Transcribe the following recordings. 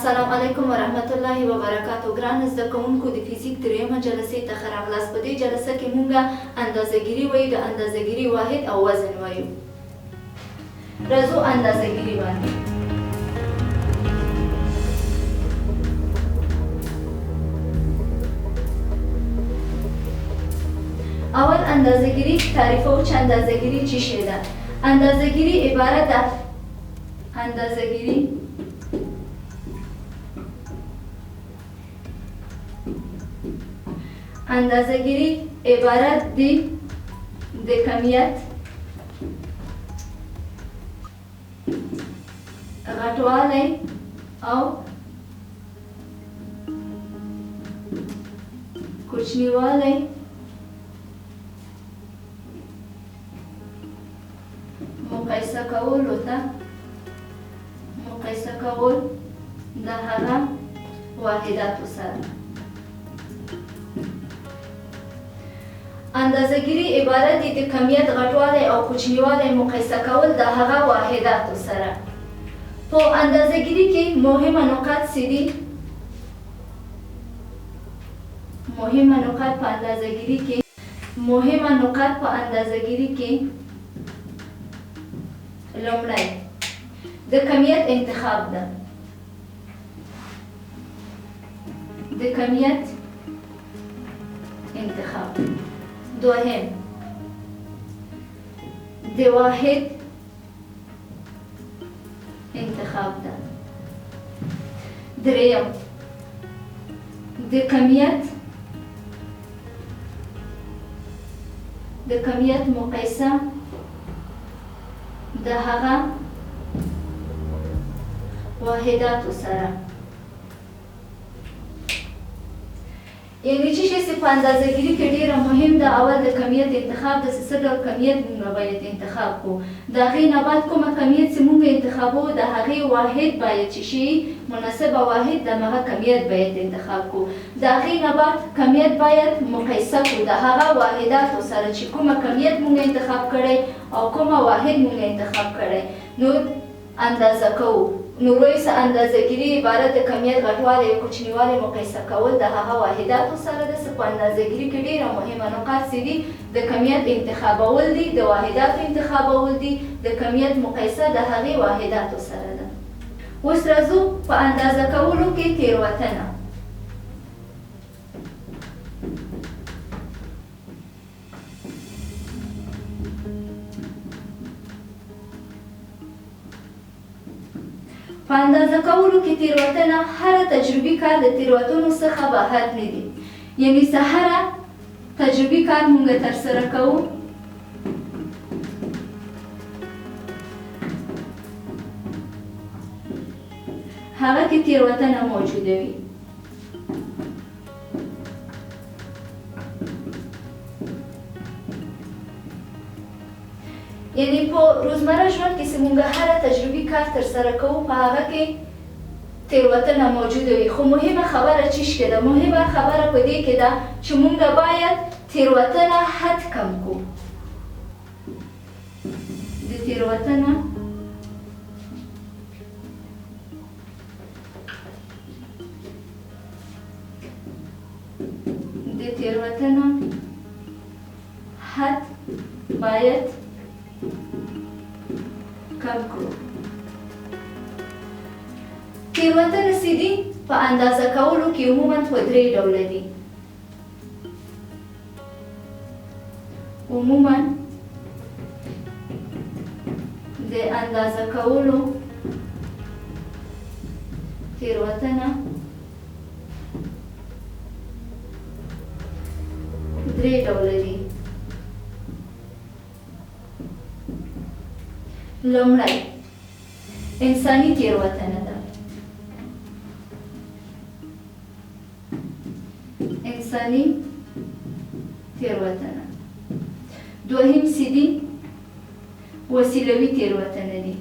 السلام علیکم ورحمت الله وبرکاتو. ګران زده کوونکو د فزیک دریمه جلسې ته ښه راغلاست. په دې جلسه کې مونږه اندازه‌ګیري وایو، د اندازه‌ګیري واحد او وزن وایو. راځو اندازه‌ګیري باندې. اول اندازه‌ګیري تعریفو چې اندازه‌ګیري څه شی ده. اندازه‌ګیري عبارت ده اندازه‌ګیری عبارت دی د کمیت، غټوالی او کوچنیوالی مقایسه کولو ته مقایسه کول د هغه واحداتو سره. اندازه‌ګیري عبارت دی د کمیت، غټوالی او کوچنیوالی مقایسه کول د هغه واحداتو سره. په اندازه‌ګیري کې مهمه نقاط څه دي؟ مهمه نقاط په اندازه‌ګیري کې لومړی د کمیت انتخاب ده. د کمیت انتخاب. دوهم د واحد انتخاب ده. دریم د کمیت مقایسه د هغه واحداتو سره. یعنی چې شی په اندازه‌ګیري کې ډیره مهم ده. اول د کمیت انتخاب د څه ډول کمیت موږ باید انتخاب کړو. د هغې نه بعد کومه کمیت چې موږ انتخابوو د هغې واحد باید چې شي مناسبه واحد د هغه کمیت باید انتخاب کړو. د هغې نه بعد کمیت باید مقایسه کړو د هغه واحداتو سره چې کومه کمیت موږ انتخاب کړی او کومه واحد موږ انتخاب کړی. نو اندازه کوو. نو رویس اندازه‌ګیري عبارت د کمیت، غټوالی او کوچنیوالی مقایسه کول د هغه واحداتو سره ده. په اندازه‌ګیري کې ډیره مهمه نقاط څه دي؟ د کمیت انتخابول دي، د واحداتو انتخابول دي، د کمیت مقایسه د هغې واحداتو سره ده. اوس راځو په اندازه کولو کې تېروتنه. په اندازه کولو کې تېروتنه هره تجربي کار د تېروتنو څخه بهر نه دي. یعنې څه هره تجربي کار موږ ترسره کوو هغه کې تېروتنه موجوده وي. یعنی په روزمره ژوند کې چې موږ هره تجربي کار ترسره کوو په هغه کې تېروتنه موجوده وي. خو مهمه خبره څه شی ده؟ مهمه خبره په دې کې ده چې موږ باید تېروتنه حد کم کړو. د تېروتنه حد باید کم کړو. تېروتنه څه دي؟ په اندازه کولو کې عموماً په درې ډوله دي. عموماً د اندازه کولو تېروتنه درې ډوله دي. لومړی انساني تېروتنه ده. انساني تېروتنه. دوهم څه دي؟ وسیلوي تېروتنه دي.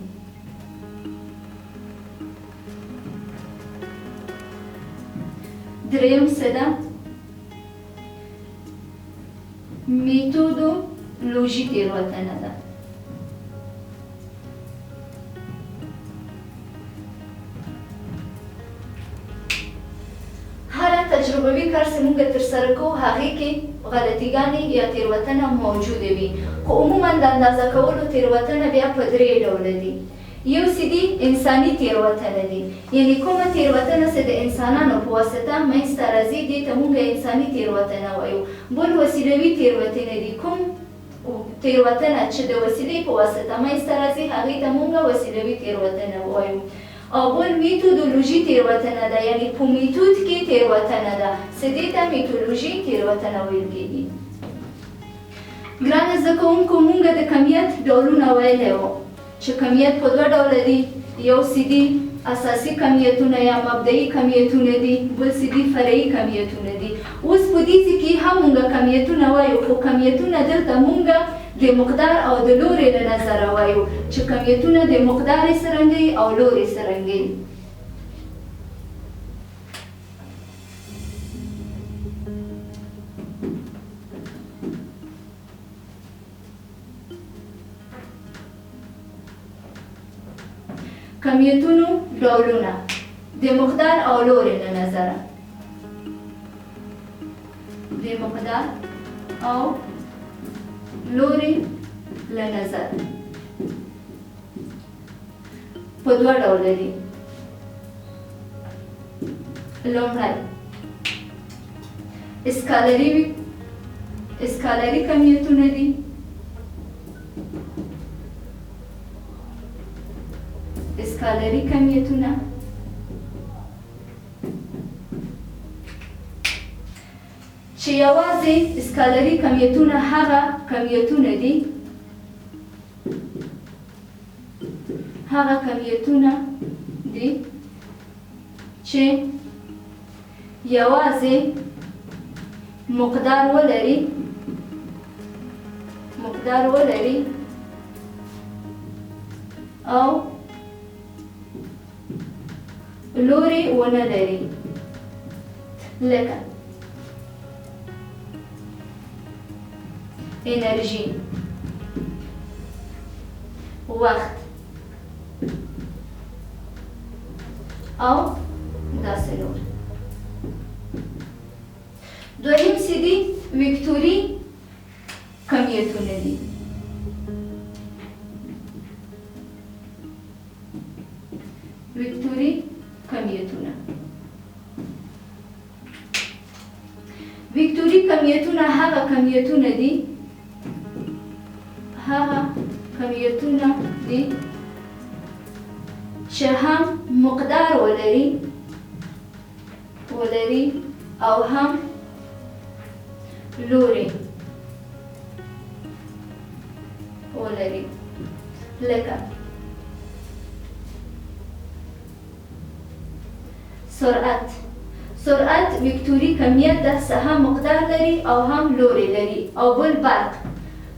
دریم څه ده؟ میتودولوژي تېروتنه ده. هره تجربوي کار چې موږ ترسره کوو هغې کې غلطیګانې یا تېروتنه موجوده وي، خو عموما د اندازه کولو تېروتنه بیا په درې ډوله دي. یو څه دي انساني تېروتنه دي، یعنې کومه تېروتنه چې د انسانانو په واسطه منځته راځي دې ته موږ انساني تېروتنه وایو. بل وسیلوي تېروتنې دي، کوم تېروتنه چې د وسیلې په واسطه منځته راځي هغې ته موږ وسیلوي تېروتنه وایو. او بل میتودولوژي تېروتنه ده، یعنې په میتود کې تېروتنه ده چې دې ته میتودولوژي تېروتنه ویل کېږي. ګرانو زده کوونکو، موږ د کمیت ډولونه ویلی وو چې کمیت په دوه ډوله دي. یو څه دي اساسي کمیتونه یا مبدئي کمیتونه دي، بل څه دي فرعي کمیتونه دي. اوس په دې ځای کې هم موږ کمیتونه وایو، خو کمیتونه دلته موږ د مقدار او د لوري له نظره وایو چې کمیتونه د مقدار څرنګه او لوري څرنګه. کمیتونو ډولونه د مقدار او لوري له نظره. د مقدار او لوري له نظر په دوه ډوله دي. لومړی اسکالري کمیتونه دي. اسکالري کمیتونه چې یوازې اسکالري کمیتونه هغه کمیتونه دي چې یوازې مقدار ولري او لوري ونه لري. لکه انرژي، وخت او داسې نور. دویم څه دي؟ وکتوري کمیتونه دي. وکتوري کمیتونه. وکتوري کمیتونه هغه کمیتونه دي چې هم مقدار ولري او هم لوري ولري. لکه سرعت وکتوري کمیت ده چې هم مقدار لري او هم لوري لري. او بل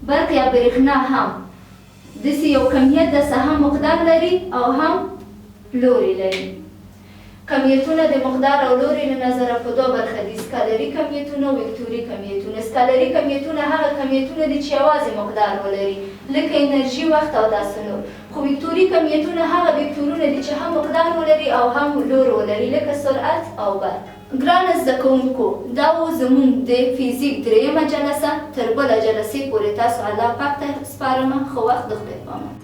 برق یا برېښنا هم داسې یو کمیت ده چې هم مقدار لري او هم لوري لري. کمیتونه د مقدار او لوري له نظره په دوه برخه دي: اسکالري کمیتونه او وکتوري کمیتونه. اسکالري کمیتونه هغه کمیتونه دي چې یوازې مقدار ولري، لکه انرژي، وخت او داسې نور. خو وکتوري کمیتونه هغه وکتورونه دي چې هم مقدار ولري او هم لور ولري، لکه سرعت او برق. ګرانو زده کوونکو، دا و زموږ د فزیک درېیمه جلسه. تر بله جلسې پورې تاسو الله پاک ته سپارم. ښه وخت، د خدای په امان.